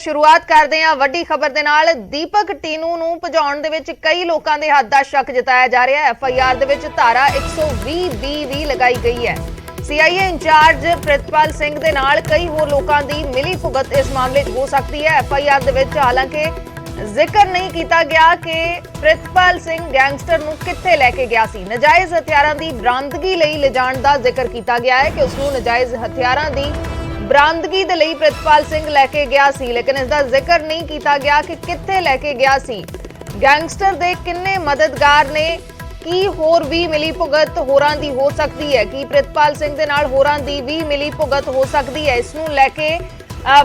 शुरुआत करते हैं वड्डी खबर के नाल। दीपक टीनू नूं भजाउण दे विच कई लोगों के हद का शक जताया जा रहा है। FIR दे विच धारा 120B भी लगाई गई है। CIA इंचार्ज प्रितपाल सिंह दे नाल कई होर लोगों की मिली भुगत इस मामले हो सकती है। FIR दे विच हालांकि जिक्र नहीं किया गया कि प्रितपाल सिंह गैंगस्टर नूं कित्थे लैके गया सी। नजायज़ हथियारां दी बरामदगी लई लिजाण दा जिक्र किया गया है कि उसनूं नजायज़ हथियारां दी बरामदगी दे लई प्रितपाल सिंह लैके गया सी, लेकिन इसका जिक्र नहीं किया गया कि कित्थे लैके गया सी। गैंगस्टर दे किन्ने मददगार ने, की होर भी मिली भुगत होरां दी हो सकती है, कि प्रितपाल सिंह दे नाल होरां दी भी मिली भुगत हो सकती है। इसनूं लैके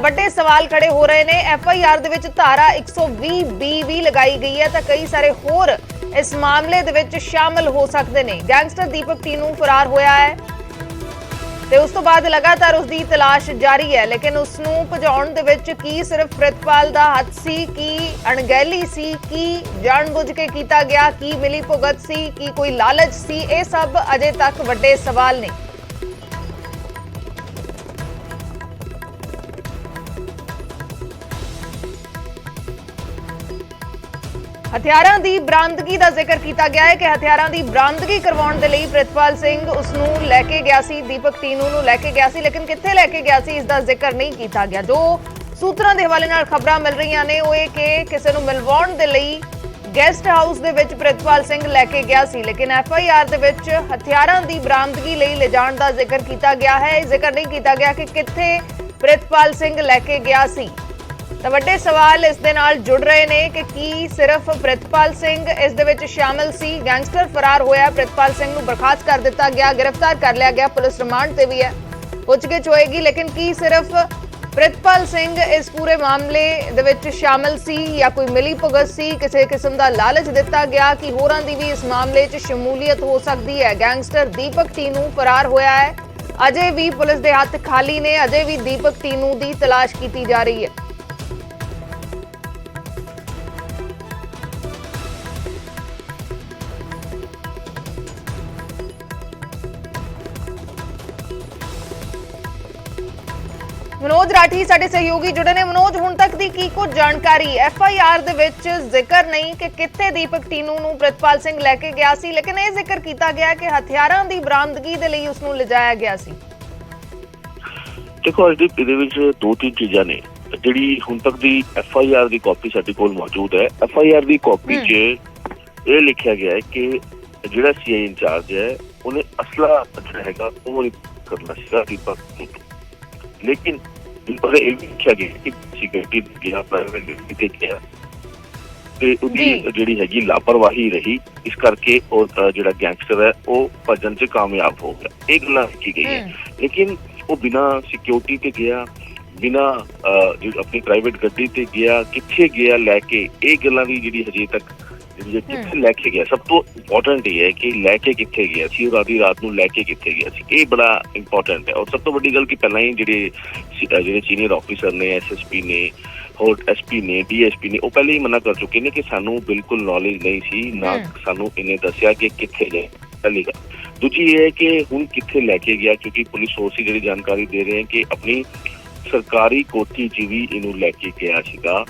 ਵੱਡੇ सवाल खड़े हो रहे ने। FIR दे विच धारा 120B भी लगाई गई है, तो कई सारे होर इस मामले दे विच शामिल हो सकते हैं। गैंगस्टर दीपक टीनू फरार होया है ते उस तो बाद लगातार उसकी तलाश जारी है, लेकिन उसनूं भजाउण दे विच की सिर्फ प्रितपाल दा हत्थ सी, की अणगहली सी, की जानबुझ के कीता गया, की मिली भुगत सी, की कोई लालच सी, ये सब अजे तक वड्डे सवाल ने। हथियारां दी बरामदगी का जिक्र किया गया है कि हथियारां दी बरामदगी करवाउण दे लई प्रितपाल सिंह उसनूं लैके गया सी, दीपक टीनू नूं लैके गया सी, लेकिन कित्थे लैके गया सी इसका जिक्र नहीं किया गया। जो सूत्रां दे हवाले नाल खबरां मिल रही ने वो ये कि किसी नूं मिलवाउण दे लई गेस्ट हाउस दे विच प्रितपाल सिंह लैके गया सी, लेकिन FIR दे विच हथियारां दी बरामदगी लई लिजाण दा जिक्र किया गया है। जिक्र नहीं किया गया कि कित्थे प्रितपाल सिंह लैके गया सी। तो वड्डे सवाल इस दे नाल जुड़ रहे ने कि की सिर्फ प्रितपाल सिंह इस दे विच शामिल सी। गैंगस्टर फरार होया, प्रितपाल सिंह नूं बर्खास्त कर दिता गया, गिरफ्तार कर लिया गया, पुलिस रिमांड ते भी है, पुछगिछ होएगी, लेकिन की सिर्फ प्रितपाल सिंह इस पूरे मामले दे विच शामिल सी या कोई मिली भुगत सी, किसी किस्म का लालच दिता गया, कि होरां दी भी इस मामले च शमूलीयत हो सकती है। गैंगस्टर दीपक टीनू फरार होया है, अजे भी पुलिस दे हत्थ खाली ने, अजे भी दीपक टीनू की तलाश की जा रही है। मनोज राठी साडे सहयोगी जुड़े ने। मनोज, हुण तक दी की कुछ जानकारी? FIR दे विच जिक्र नहीं कि कित्थे दीपक टीनू नूं प्रितपाल सिंह लैके गया सी, लेकिन यह जिक्र किया गया कि हथियारां दी बरामदगी दे लई उसनूं लिजाया गया सी। देखो अजदीप, इहदे विच दो तीन चीज़ां ने जिहड़ी हुण तक दी FIR दी कॉपी साडे कोल मौजूद है। FIR दी कॉपी च यह लिखिया गया है कि जिहड़ा CI इंचार्ज है उन्हें असला जिहड़ा हैगा ओह करना सीगा दीपक टीनू, लेकिन यह लिखा गया कि सिक्योरिटी गया, प्राइवेट गड्डी गया ते उहदी जिहड़ी हैगी लापरवाही रही, इस करके जिहड़ा गैंगस्टर है वह भजन च कामयाब हो गया। ये गल्लां लिखी गई है, लेकिन वो बिना सिक्योरिटी ते गया, बिना अपनी प्राइवेट गड्डी ते गया, कित्थे गया लैके, ये गल्लां दी जिहड़ी हजे तक कित्थे लैके गया, सब तो इंपॉर्टेंट ये है कि लैके कित्थे गया सी और आधी रात नूं लैके कित्थे गया सी, ये बड़ा इंपॉर्टेंट है। और सब तो बड़ी गल कि पहला ही जिहड़े सीनियर ऑफिसर ने, SSP ने और SP ने, DSP ने, वो पहले ही मना कर चुके हैं कि सानू बिल्कुल नॉलेज नहीं सी, ना सानू इन्हें दसिया कि कित्थे गए। पहली गल। दूजी ये है कि हुण कित्थे लैके गया, क्योंकि पुलिस सोर्स ही जिहड़ी जानकारी दे रहे हैं कि अपनी सरकारी कोठी च भी इनू लैके गया सीगा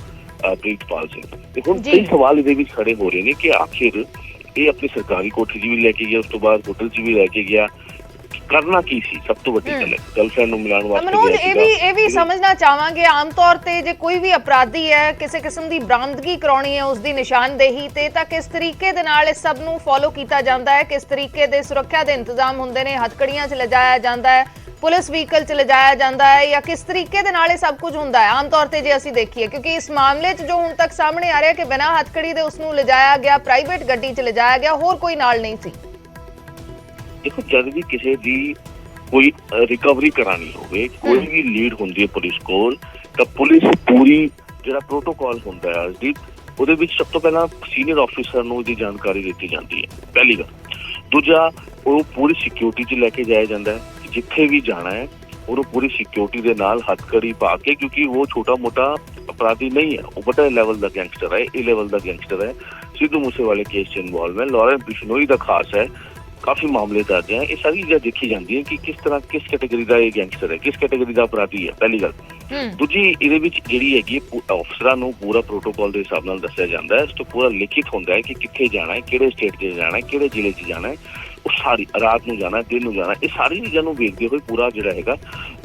प्रितपाल सिंह। हुण कई सवाल इहदे विच खड़े हो रहे हैं कि आखिर ये अपनी सरकारी कोठी च भी लैके गया, उस तो बाद होटल च भी लैके गया, करना की सी? सब तो वड्डी गल है गर्लफ्रेंड नूं मिलाण वास्ते। मनोज, ये भी समझना चाहांगे, आम तौर ते जे कोई भी अपराधी है, किसी किस्म की बरामदगी कराउणी है, उसकी निशानदेही ते तां किस तरीके दे नाल इस सब नूं फॉलो किया जाता है, किस तरीके दे सुरक्षा दे इंतजाम हुंदे ने, हथकड़ियां च लिजाया जाता है, पुलिस व्हीकल च लिजाया जाता है, या किस तरीके दे नाल सब कुछ हुंदा है आम तौर ते जे असीं देखीए? क्योंकि इस मामले च जो हुण तक सामने आ रहा है कि बिना हथकड़ी दे उसनूं लिजाया गया, प्राइवेट गड्डी च लिजाया गया, होर कोई नाल नहीं सी। देखो, जब भी किसी की कोई रिकवरी करानी होवे, कोई भी लीड होंदी है पुलिस कोल, तो पुलिस पूरी जिहड़ा प्रोटोकॉल होंदा है अजदीप, ਉਹਦੇ ਵਿੱਚ सब तो पहला सीनियर ऑफिसर ਨੂੰ ਇਹਦੀ ਜਾਣਕਾਰੀ ਦਿੱਤੀ ਜਾਂਦੀ ਹੈ, ਪਹਿਲੀ ਗੱਲ। ਦੂਜਾ, ਉਹ ਪੂਰੀ ਸਿਕਿਉਰਿਟੀ 'ਚ ਲੈ ਕੇ ਜਾਇਆ ਜਾਂਦਾ ਹੈ, ਜਿੱਥੇ ਵੀ ਜਾਣਾ ਹੈ ਉਹਨੂੰ ਪੂਰੀ ਸਿਕਿਉਰਿਟੀ ਦੇ ਨਾਲ ਹੱਥਕੜੀ ਪਾ ਕੇ, ਕਿਉਂਕਿ ਉਹ ਛੋਟਾ ਮੋਟਾ अपराधी नहीं है, वो बड़ा लेवल का गैंगस्टर है, ए लेवल का गैंगस्टर है, सिद्धू मूसेवाले केस च इन्वॉल्व है, लॉरेंस बिश्नोई का खास है, काफी मामले दर्ज हैं। ये सारी चीज़ां देखी जाती है कि किस तरह किस कैटेगरी का ये गैंगस्टर है, किस कैटेगरी का अपराधी है, पहली गल। दूजी ਇਹਦੇ ਵਿੱਚ ਜਿਹੜੀ ਹੈਗੀ ਅਫਸਰਾਂ ਨੂੰ ਪੂਰਾ ਪ੍ਰੋਟੋਕਾਲ ਦੇ ਹਿਸਾਬ ਨਾਲ ਦੱਸਿਆ ਜਾਂਦਾ ਹੈ, ਇਸ ਤੋਂ ਪੂਰਾ ਲਿਖਿਤ ਹੁੰਦਾ ਹੈ ਕਿ ਕਿੱਥੇ ਜਾਣਾ ਹੈ, ਕਿਹੜੇ ਸਟੇਟ 'ਚ ਜਾਣਾ ਹੈ, ਕਿਹੜੇ ਜ਼ਿਲ੍ਹੇ 'ਚ ਜਾਣਾ ਹੈ, ਉਹ ਸਾਰੀ ਰਾਤ ਨੂੰ ਜਾਣਾ, ਦਿਨ ਨੂੰ ਜਾਣਾ, ਇਹ ਸਾਰੀ ਚੀਜ਼ਾਂ ਨੂੰ ਵੇਖਦੇ ਹੋਏ ਪੂਰਾ ਜਿਹੜਾ ਹੈਗਾ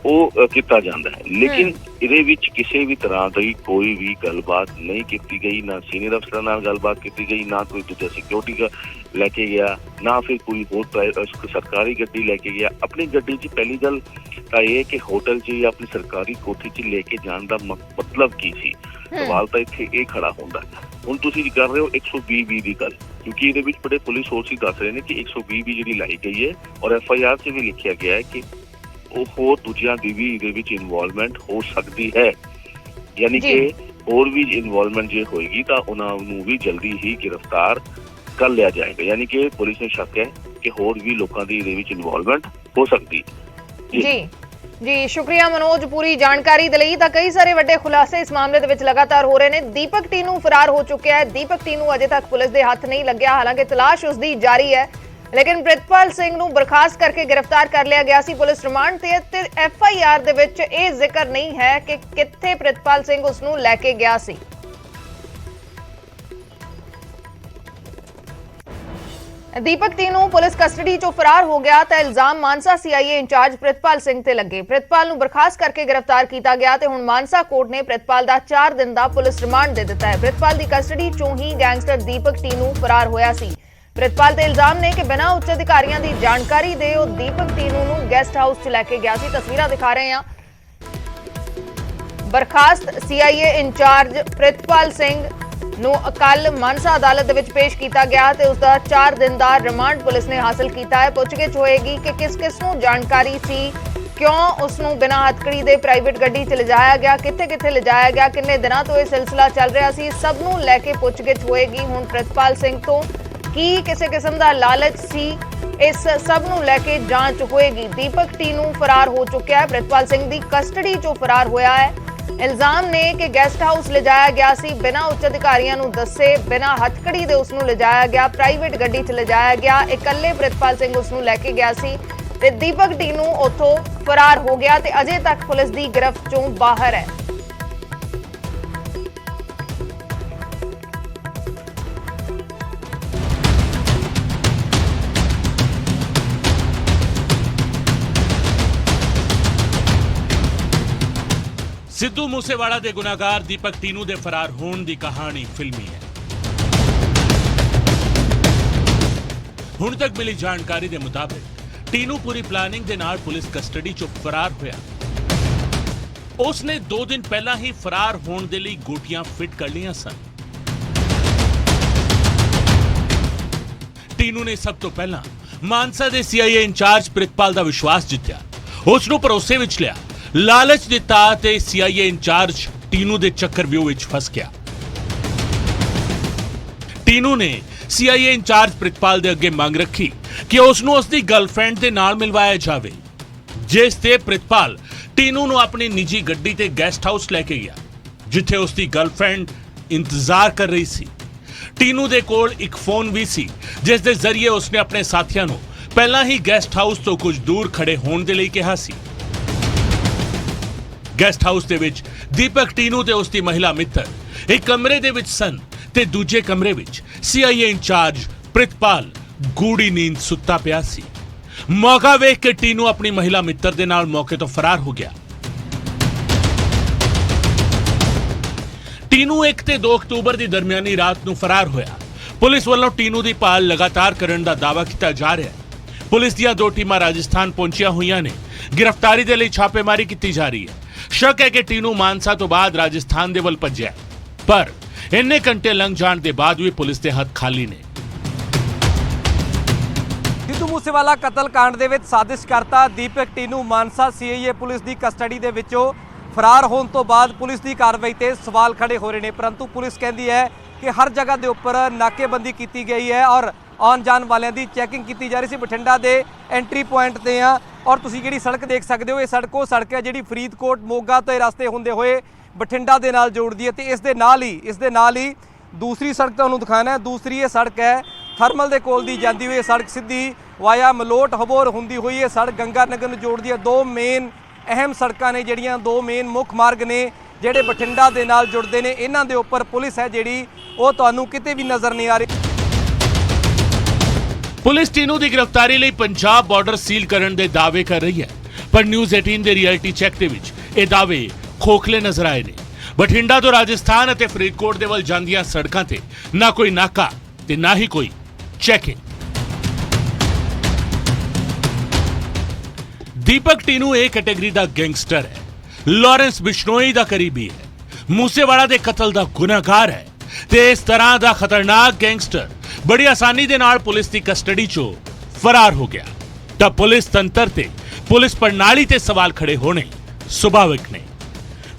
ਉਹ ਕੀਤਾ ਜਾਂਦਾ ਹੈ। ਲੇਕਿਨ ਇਹਦੇ ਵਿੱਚ ਕਿਸੇ ਵੀ ਤਰ੍ਹਾਂ ਦੀ ਕੋਈ ਵੀ ਗੱਲਬਾਤ ਨਹੀਂ ਕੀਤੀ ਗਈ, ਨਾ ਸੀਨੀਅਰ ਅਫਸਰਾਂ ਨਾਲ ਗੱਲਬਾਤ ਕੀਤੀ ਗਈ, ਨਾ ਕੋਈ ਦੂਜਾ ਸਿਕਿਉਰਿਟੀ ਲੈ ਕੇ ਗਿਆ, ਨਾ ਫਿਰ ਕੋਈ ਹੋਰ ਸਰਕਾਰੀ ਗੱਡੀ ਲੈ ਕੇ ਗਿਆ। ਆਪਣੀ ਗੱਡੀ 'ਚ ਪਹਿਲੀ ਗੱਲ ਤਾਂ ਇਹ ਕਿ ਹੋਟਲ 'ਚ ਜਾਂ ਆਪਣੀ ਸਰਕਾਰੀ ਕੋਠੀ 'ਚ ਲੈ ਕੇ ਜਾਣ ਦਾ ਮਤਲਬ ਕੀ ਸੀ? ਸਵਾਲ ਤਾਂ ਇੱਥੇ ਇਹ ਖੜਾ ਹੁੰਦਾ। ਹੁਣ ਤੁਸੀਂ ਕਰ ਰਹੇ ਹੋ 120 ਦੀ ਗੱਲ, ਕਿਉਂਕਿ ਇਹਦੇ ਵਿੱਚ ਬੜੇ ਪੁਲਿਸ ਸੋਰਸ ਹੀ ਦੱਸ ਰਹੇ ਨੇ ਕਿ 120 ਜਿਹੜੀ ਲਾਈ ਗਈ ਹੈ ਔਰ FIR 'ਚ ਵੀ ਲਿਖਿਆ ਗਿਆ ਹੈ ਕਿ ਉਹ ਹੋਰ ਦੂਜਿਆਂ ਦੀ ਵੀ ਇਹਦੇ ਵਿੱਚ ਇਨਵੋਲਵਮੈਂਟ ਹੋ ਸਕਦੀ ਹੈ, ਯਾਨੀ ਕਿ ਹੋਰ ਵੀ ਇਨਵੋਲਵਮੈਂਟ ਜੇ ਹੋਏਗੀ ਤਾਂ ਉਹਨਾਂ ਨੂੰ ਵੀ ਜਲਦੀ ਹੀ ਗ੍ਰਿਫਤਾਰ ਕਰ ਲਿਆ ਜਾਏਗਾ। ਯਾਨੀ ਕਿ ਪੁਲਿਸ ਨੂੰ ਸ਼ੱਕ ਹੈ ਕਿ ਹੋਰ ਵੀ ਲੋਕਾਂ ਦੀ ਇਹਦੇ ਵਿੱਚ ਇਨਵੋਲਵਮੈਂਟ ਹੋ ਸਕਦੀ ਹੈ। जी शुक्रिया मनोज पूरी जानकारी दे लई। तां कई सारे वड्डे खुलासे इस मामले दे विच लगातार हो रहे ने। दीपक टीनू फरार हो चुका है। दीपक टीनू अजे तक पुलिस दे हथ नहीं लग्या, हालांकि तलाश उसदी जारी है, लेकिन प्रितपाल सिंह नूं बर्खास्त करके गिरफ्तार कर लिया गया सी पुलिस रिमांड ते FIR दे विच इह जिक्र नहीं है कि कित्थे प्रितपाल सिंह उस नूं लैके गया सी। दीपक टीनू पुलिस कस्टडी चों फरार हो गया तो इल्जाम मानसा CIA इंचार्ज प्रितपाल सिंह ते लगे। प्रितपाल नूं बर्खास्त करके गिरफ्तार किया गया ते हुण मानसा कोर्ट ने प्रितपाल दा 4 दिन दा पुलिस रिमांड दे दिता है। प्रितपाल दी कस्टडी चों ही गैंगस्टर दीपक टीनू फरार होया सी। प्रितपाल ते इल्जाम ने कि बिना उच्च अधिकारियों की जानकारी दे ओ दीपक टीनू नूं गेस्ट हाउस च लैके गया सी। तस्वीरां दिखा रहे हैं। बर्खास्त CIA इंचार्ज प्रितपाल सिंह ਨੂੰ ਕੱਲ ਮਾਨਸਾ ਅਦਾਲਤ ਦੇ ਵਿੱਚ ਪੇਸ਼ ਕੀਤਾ ਗਿਆ ਤੇ ਉਸ ਦਾ 4 ਦਿਨ ਦਾ ਰਿਮਾਂਡ ਪੁਲਿਸ ਨੇ ਹਾਸਲ ਕੀਤਾ ਹੈ। ਪੁੱਛਗਿੱਛ ਹੋਏਗੀ ਕਿ ਕਿਸ ਨੂੰ ਜਾਣਕਾਰੀ ਸੀ, ਕਿਉਂ ਉਸ ਨੂੰ ਬਿਨਾਂ ਹੱਥਕੜੀ ਦੇ ਪ੍ਰਾਈਵੇਟ ਗੱਡੀ 'ਚ ਲਿਜਾਇਆ ਗਿਆ, ਕਿੱਥੇ ਲਿਜਾਇਆ ਗਿਆ, ਕਿੰਨੇ ਦਿਨਾਂ ਤੋਂ ਇਹ ਸਿਲਸਿਲਾ ਚੱਲ ਰਿਹਾ ਸੀ, ਸਭ ਨੂੰ ਲੈ ਕੇ ਪੁੱਛਗਿੱਛ ਹੋਏਗੀ। ਹੁਣ ਪ੍ਰਿਤਪਾਲ ਸਿੰਘ ਤੋਂ ਕੀ ਕਿਸੇ ਕਿਸਮ ਦਾ ਲਾਲਚ ਸੀ, ਇਸ ਸਭ ਨੂੰ ਲੈ ਕੇ ਜਾਂਚ ਹੋਏਗੀ। ਦੀਪਕ टीनू फरार हो चुका है, प्रितपाल सिंह ਦੀ ਕਸਟਡੀ 'ਚੋਂ ਫਰਾਰ ਹੋਇਆ ਹੈ। इल्जाम ने कि गेस्ट हाउस ले जाया गया सी, बिना उच्च अधिकारियों नूं दस्से, बिना हथकड़ी दे उसनूं ले जाया गया, प्राइवेट गड्डी च ले जाया गया। इकल्ले प्रितपाल सिंह उसनूं लैके गया सी ते दीपक टीनू उत्थों फरार हो गया ते अजे तक पुलिस दी गिरफ्त चों बाहर है। सिद्धू मूसेवाला दे गुनाहगार दीपक टीनू दे फरार होने की कहानी फिल्मी है। हुण तक मिली जानकारी के मुताबिक टीनू पूरी प्लानिंग दे नाल पुलिस कस्टडी चों फरार होया। उसने 2 दिन पहला ही फरार होने दे लई गोटियां फिट कर लियां सन। टीनू ने सब तो पहला मानसा दे CIA इंचार्ज प्रितपाल दा विश्वास जित्या, उसनूं भरोसे विच लिया, लालच दिता ते CIA इंचार्ज टीनू दे चक्रव्यूह विच फस गया। टीनू ने CIA इंचार्ज प्रितपाल दे अगे मंग रखी कि उसनूं उसदी गर्लफ्रेंड दे नाल मिलवाया जावे, जिस ते प्रितपाल टीनू नूं अपनी निजी गड्डी ते गेस्ट हाउस लैके गया, जिथे उसदी गर्लफ्रेंड इंतजार कर रही सी। टीनू दे कोल एक फोन भी सी, जिस दे जरिए उसने अपने साथियों नूं पहला ही गेस्ट हाउस तो कुछ दूर खड़े होने दे लई कहा सी। गेस्ट हाउस दे विच दीपक टीनू ते उसदी महिला मित्र एक कमरे दे विच सन ते दूजे कमरे विच CIA इंचार्ज प्रितपाल गूढ़ी नींद सुत्ता पिया सी। मौका वेख के टीनू अपनी महिला मित्र दे नाल मौके तो फरार हो गया। टीनू 1 ते 2 अक्तूबर की दरमियानी रात नूं फरार होया। पुलिस वालों टीनू की भाल लगातार करने का दावा किया जा रहा है। पुलिस दी 2 टीमां राजस्थान पहुंचिया हुई ने, गिरफ्तारी दे लई छापेमारी की जा रही है। शक है कि टीनू मानसा तो बाद राजस्थान दे वल भज्जिया, पर इन्ने घंटे लंघ जाने के बाद भी पुलिस के हाथ खाली ने। सिद्धू मूसेवाला कतल कांड दे विच साजिशकर्ता दीपक टीनू मानसा CIA पुलिस की कस्टडी दे विचों फरार होने तो बाद पुलिस की कार्रवाई ते सवाल खड़े हो रहे हैं, परंतु पुलिस कहती है कि हर जगह के उपर नाकेबंदी की गई है और आउण जाण वालियां दी चैकिंग की जा रही सी। बठिंडा के एंट्री पॉइंट ते आ और तुसीं जिहड़ी सड़क देख सकते हो, ये सड़क वो सड़क है जिहड़ी फरीदकोट मोगा तो रास्ते होंदे होए बठिंडा दे नाल जोड़दी है। तो इस दे नाल ही दूसरी सड़क तुहानूं दिखाना है। दूसरी ये सड़क है थर्मल दे कोल दी जांदी हुई सड़क सीधी ਵਾਇਆ ਮਲੋਟ ਹਬੋਰ ਹੁੰਦੀ ਹੋਈ ਇਹ ਸੜਕ ਗੰਗਾ ਨਗਰ ਨੂੰ ਜੋੜਦੀ ਹੈ। ਦੋ ਮੇਨ ਅਹਿਮ ਸੜਕਾਂ ਨੇ ਜਿਹੜੀਆਂ, ਦੋ ਮੇਨ ਮੁੱਖ ਮਾਰਗ ਨੇ ਜਿਹੜੇ ਬਠਿੰਡਾ ਦੇ ਨਾਲ ਜੁੜਦੇ ਨੇ। ਇਹਨਾਂ ਦੇ ਉੱਪਰ ਪੁਲਿਸ ਹੈ ਜਿਹੜੀ ਉਹ ਤੁਹਾਨੂੰ ਕਿਤੇ ਵੀ ਨਜ਼ਰ ਨਹੀਂ ਆ ਰਹੀ। ਪੁਲਿਸ ਟੀਨੂ ਦੀ ਗ੍ਰਿਫਤਾਰੀ ਲਈ ਪੰਜਾਬ ਬਾਰਡਰ ਸੀਲ ਕਰਨ ਦੇ ਦਾਅਵੇ ਕਰ ਰਹੀ ਹੈ, ਪਰ ਨਿਊਜ਼ 18 ਦੇ ਰਿਐਲਿਟੀ ਚੈੱਕ ਦੇ ਵਿੱਚ ਇਹ ਦਾਅਵੇ ਖੋਖਲੇ ਨਜ਼ਰ ਆਏ ਨੇ। ਬਠਿੰਡਾ ਤੋਂ ਰਾਜਸਥਾਨ ਅਤੇ ਫਰੀਦਕੋਟ ਦੇ ਵੱਲ ਜਾਂਦੀਆਂ ਸੜਕਾਂ ਤੇ ਨਾ ਕੋਈ ਨਾਕਾ ਤੇ ਨਾ ਹੀ ਕੋਈ ਚੈਕਿੰਗ। ਦੀਪਕ ਟੀਨੂ ਇਹ ਕੈਟੇਗਰੀ ਦਾ ਗੈਂਗਸਟਰ ਹੈ, ਲਾਰੈਂਸ ਬਿਸ਼ਨੋਈ ਦਾ ਕਰੀਬੀ ਹੈ, ਮੂਸੇਵਾਲਾ ਦੇ ਕਤਲ ਦਾ ਗੁਨਾਹਗਾਰ ਹੈ ਤੇ ਇਸ ਤਰ੍ਹਾਂ ਦਾ ਖਤਰਨਾਕ ਗੈਂਗਸਟਰ ਬੜੀ ਆਸਾਨੀ ਦੇ ਨਾਲ ਪੁਲਿਸ ਦੀ ਕਸਟਡੀ ਚੋਂ ਫਰਾਰ ਹੋ ਗਿਆ ਤਾਂ ਪੁਲਿਸ ਤੰਤਰ ਤੇ ਪੁਲਿਸ ਪ੍ਰਣਾਲੀ ਤੇ ਸਵਾਲ ਖੜੇ ਹੋਣੇ ਸੁਭਾਵਿਕ ਨੇ।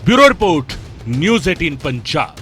Bureau report, news 18 Punjab.